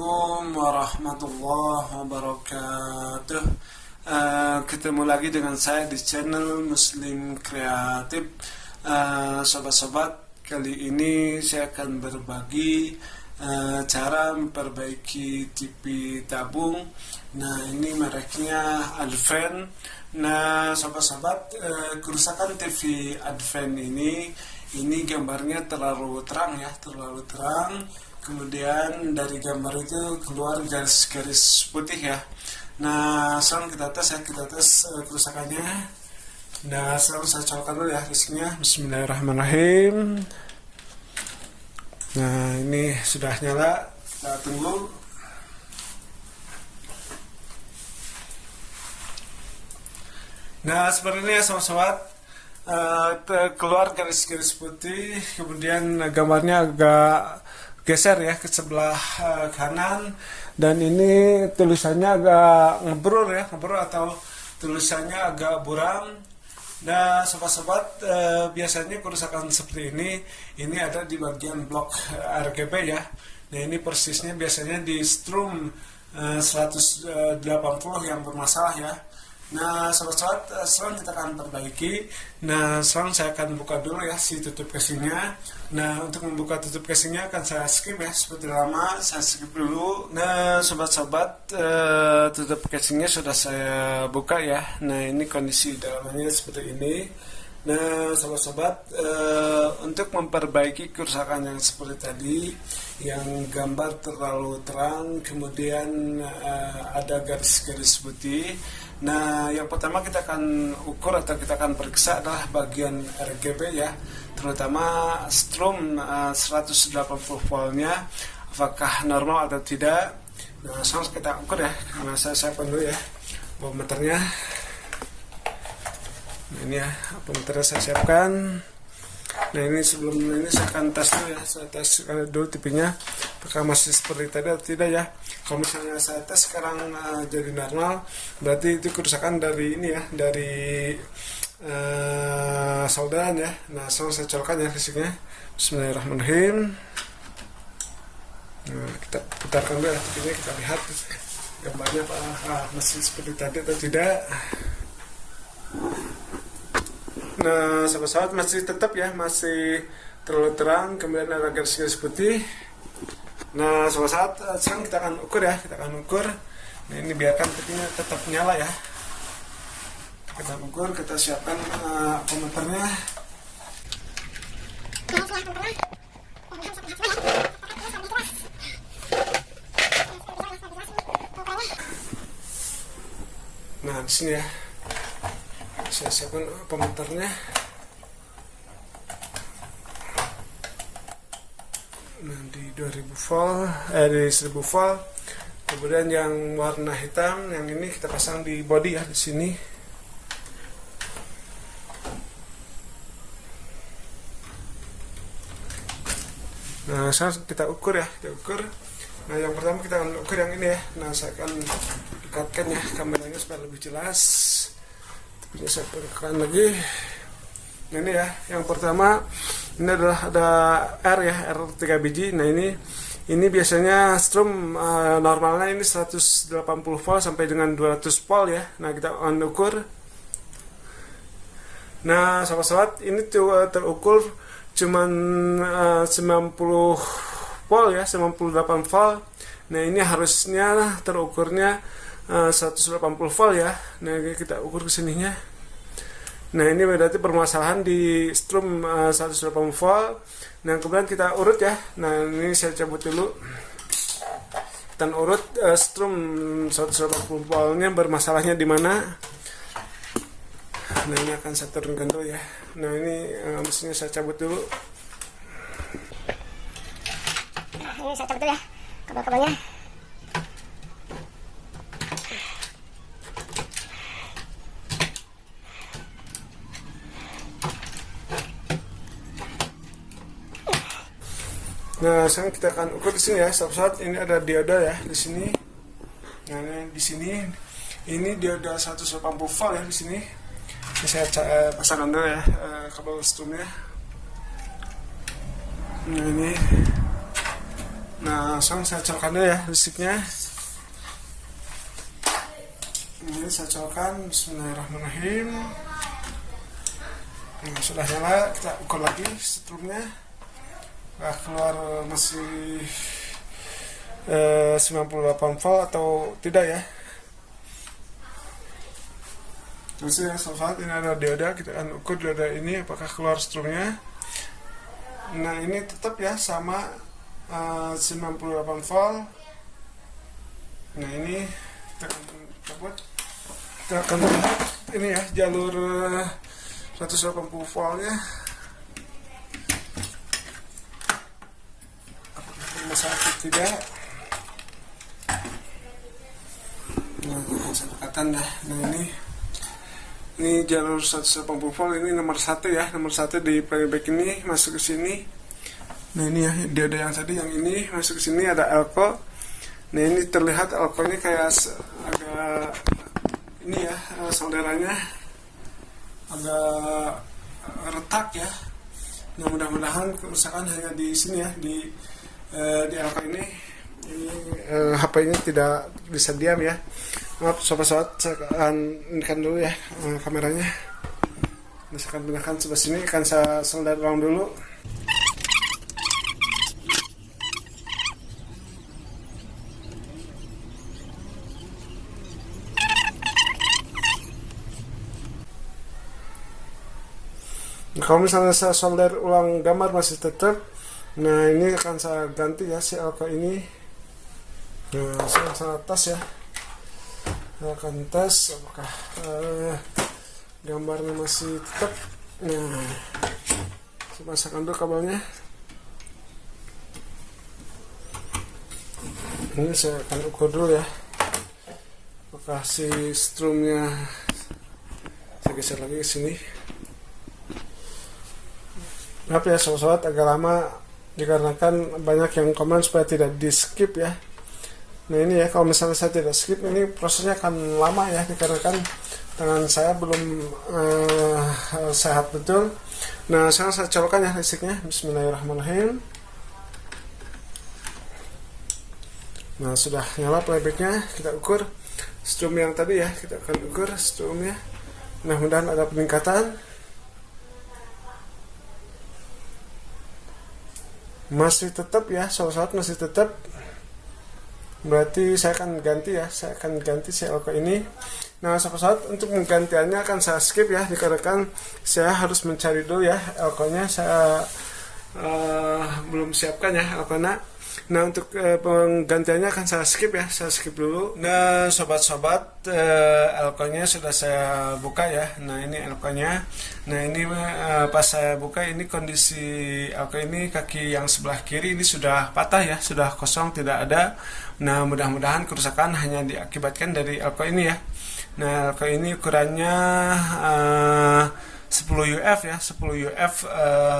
Assalamualaikum warahmatullahi wabarakatuh. Ketemu lagi dengan saya di channel Muslim Kreatif. Sobat-sobat, kali ini saya akan berbagi cara memperbaiki TV tabung. Nah, ini mereknya Advent. Nah, sobat-sobat, kerusakan TV Advent ini gambarnya terlalu terang ya, terlalu terang. Kemudian dari gambar itu keluar garis-garis putih ya. Nah, sekarang kita tes kerusakannya. Nah, sekarang saya colokkan dulu ya listriknya. Bismillahirrahmanirrahim. Nah, ini sudah nyala. Kita tunggu. Nah, seperti ini ya sobat-sobat. Keluar garis-garis putih, kemudian gambarnya agak geser ya ke sebelah kanan, dan ini tulisannya agak ngeblur atau tulisannya agak buram. Nah, sobat-sobat, biasanya kerusakan seperti ini ada di bagian blok RGB ya. Nah, ini persisnya biasanya di strum 180 yang bermasalah ya. Nah, sobat-sobat, sekarang kita akan perbaiki. Nah, sekarang saya akan buka dulu ya si tutup casingnya. Nah, untuk membuka tutup casingnya akan saya skip ya, seperti lama saya skip dulu. Nah, sobat-sobat, tutup casingnya sudah saya buka ya. Nah, ini kondisi dalamnya seperti ini. Nah, sobat-sobat, untuk memperbaiki kerusakan yang seperti tadi, yang gambar terlalu terang, kemudian ada garis-garis putih. Nah, yang pertama kita akan ukur atau kita akan periksa adalah bagian RGB ya, terutama strum 180 voltnya, apakah normal atau tidak. Nah, langsung kita ukur ya, karena saya siapkan dulu ya voltmeternya. Nah, ini ya voltmeternya saya siapkan. Nah, ini sebelum ini saya akan tes dulu ya, saya tes dulu TV-nya apakah masih seperti tadi atau tidak ya. Kalau misalnya saya tes sekarang jadi normal, berarti itu kerusakan dari ini ya, dari solderan ya. Nah, sekarang saya colokkan ya listriknya. Bismillahirrahmanirrahim. Nah, kita putarkan dulu ya TV-nya, kita lihat gambarnya apakah masih seperti tadi atau tidak. Nah, sahabat-sahabat, masih tetap ya, masih terlalu terang, kemudian ada garis-garis putih. Nah, sahabat-sahabat, sekarang kita akan ukur. Nah, ini biarkan TV-nya tetap nyala ya. Kita ukur, kita siapkan voltmeternya. Nah, di sini ya. Saya siapkan voltmeternya. Nah, di 2000 volt, di 1000 volt. Kemudian yang warna hitam, yang ini kita pasang di body ya, di sini. Nah, sekarang kita ukur ya, Nah, yang pertama kita akan ukur yang ini ya. Nah, saya akan dekatkan ya kameranya supaya lebih jelas. Tapi saya perhatikan lagi. Nah, ini ya, yang pertama ini adalah ada R ya, R3 biji. Nah, ini biasanya strum normalnya ini 180 volt sampai dengan 200 volt ya. Nah, kita akan ukur. Nah, sahabat-sahabat, ini terukur cuman 90 volt ya, 98 volt. Nah, ini harusnya terukurnya 180 volt ya. Nah, kita ukur kesininya. Nah, ini berarti permasalahan di strum 180 volt. Nah, kemudian kita urut ya. Nah, ini saya cabut dulu. Kita urut strum 180 voltnya bermasalahnya di mana. Nah, ini akan saya turunkan dulu ya. Nah, ini mesinnya saya cabut dulu. Nah, ini saya cabut dulu ya kabel-kabelnya. Nah, sekarang kita akan ukur di sini ya, sahabat. Ini ada dioda ya di sini. Nah, ini di sini ini dioda 180 volt ya di sini. Ini saya pasangkan dulu ya kabel strumnya. Nah, ini Nah, langsung saya colokkan dulu ya listriknya. Ini saya colokkan. Bismillahirrahmanirrahim. Nah, sudah nyala, kita ukur lagi setrumnya. Nah, keluar masih 98 volt atau tidak ya. Terus ya, saat ini ada dioda, kita akan ukur dioda ini apakah keluar strumnya. Nah, ini tetap ya sama 98 volt. Nah, ini kita akan lihat ini ya jalur 180 voltnya. Apakah bermasalah atau tidak? Nah, kesepakatan dah. Nah, ini jalur 180 volt, ini nomor 1 ya, nomor 1 di playback ini masuk ke sini. Nah, ini ya dioda yang tadi, yang ini masuk ke sini ada elko. Nah, ini terlihat elkonya kayak agak ini ya, solderannya agak retak ya. Nah, mudah-mudahan kerusakan hanya di sini ya, di elko ini HP-nya tidak bisa diam ya. Maaf sobat-sobat, saya akan inikan dulu ya kameranya. Saya akan pindahkan sebelah sini, akan saya solder ulang dulu. Nah, kalau misalnya saya solder ulang gambar masih tetap, nah ini akan saya ganti ya si elko ini. Nah, saya tes ya. Saya akan tes apakah gambarnya masih tetap. Nah, saya pasangkan dulu kabelnya. Ini saya akan ukur dulu ya apakah si strumnya. Saya geser lagi ke sini. Maaf ya sobat-sobat, agak lama dikarenakan banyak yang komen supaya tidak di skip ya. Nah, ini ya, kalau misalnya saya tidak skip, ini prosesnya akan lama ya, dikarenakan tangan saya belum sehat betul. Nah, sekarang saya colokkan ya listriknya. Bismillahirrahmanirrahim. Nah, sudah nyala playbacknya. Kita ukur strum yang tadi ya, kita akan ukur strumnya. Mudah-mudahan ada peningkatan. Masih tetap ya, sobat-sobat, masih tetap. Berarti saya akan ganti ya, saya akan ganti si elko ini. Nah, sobat-sobat, untuk menggantiannya akan saya skip ya, dikarenakan saya harus mencari dulu ya elkonya. Saya belum siapkan ya elkonya. Nah, untuk penggantiannya akan saya skip ya, saya skip dulu. Nah, sobat-sobat, elkonya sudah saya buka ya. Nah, ini elkonya. Nah, ini pas saya buka, ini kondisi elko ini, kaki yang sebelah kiri ini sudah patah ya, sudah kosong, tidak ada. Nah, mudah-mudahan kerusakan hanya diakibatkan dari elko ini ya. Nah, elko ini ukurannya 10 UF ya, 10 UF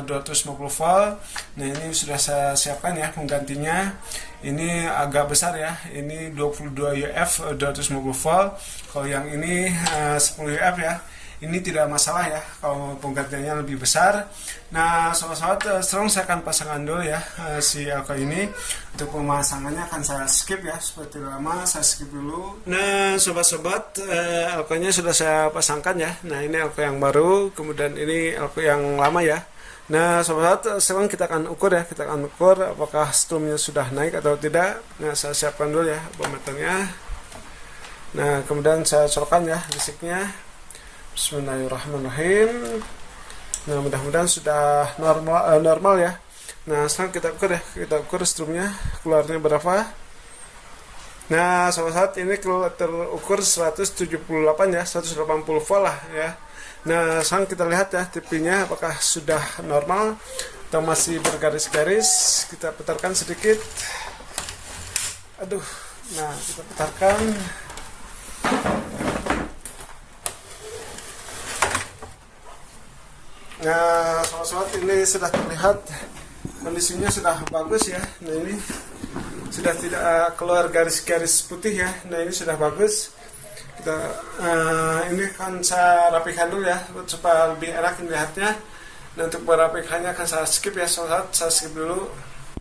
250 volt. Nah, ini sudah saya siapkan ya penggantinya. Ini agak besar ya, ini 22 UF 250 volt. Kalau yang ini 10 UF ya, ini tidak masalah ya kalau penggantiannya lebih besar. Nah, sobat-sobat, sekarang saya akan pasangkan dulu ya si elko ini. Untuk pemasangannya akan saya skip ya, seperti lama saya skip dulu. Nah, sobat-sobat, elkonya sudah saya pasangkan ya. Nah, ini elko yang baru, kemudian ini elko yang lama ya. Nah, sobat-sobat, sekarang kita akan ukur ya, kita akan ukur apakah strumnya sudah naik atau tidak. Nah, saya siapkan dulu ya voltmeternya. Nah, kemudian saya colokkan ya listriknya. Bismillahirrahmanirrahim. Nah, mudah-mudahan sudah normal ya. Nah, sekarang kita ukur ya, kita ukur strumnya keluarnya berapa. Nah, sobat-sobat, ini terukur 178 ya, 180 volt lah ya. Nah, sekarang kita lihat ya TV-nya apakah sudah normal atau masih bergaris-garis. Kita putarkan sedikit. Aduh. Nah, kita putarkan. Nah, sobat-sobat, ini sudah terlihat kondisinya sudah bagus ya. Nah, ini sudah tidak keluar garis-garis putih ya. Nah, ini sudah bagus. Kita ini akan saya rapikan dulu ya supaya lebih enak melihatnya. Nah, untuk merapikannya akan saya skip ya, sobat-sobat, saya skip dulu.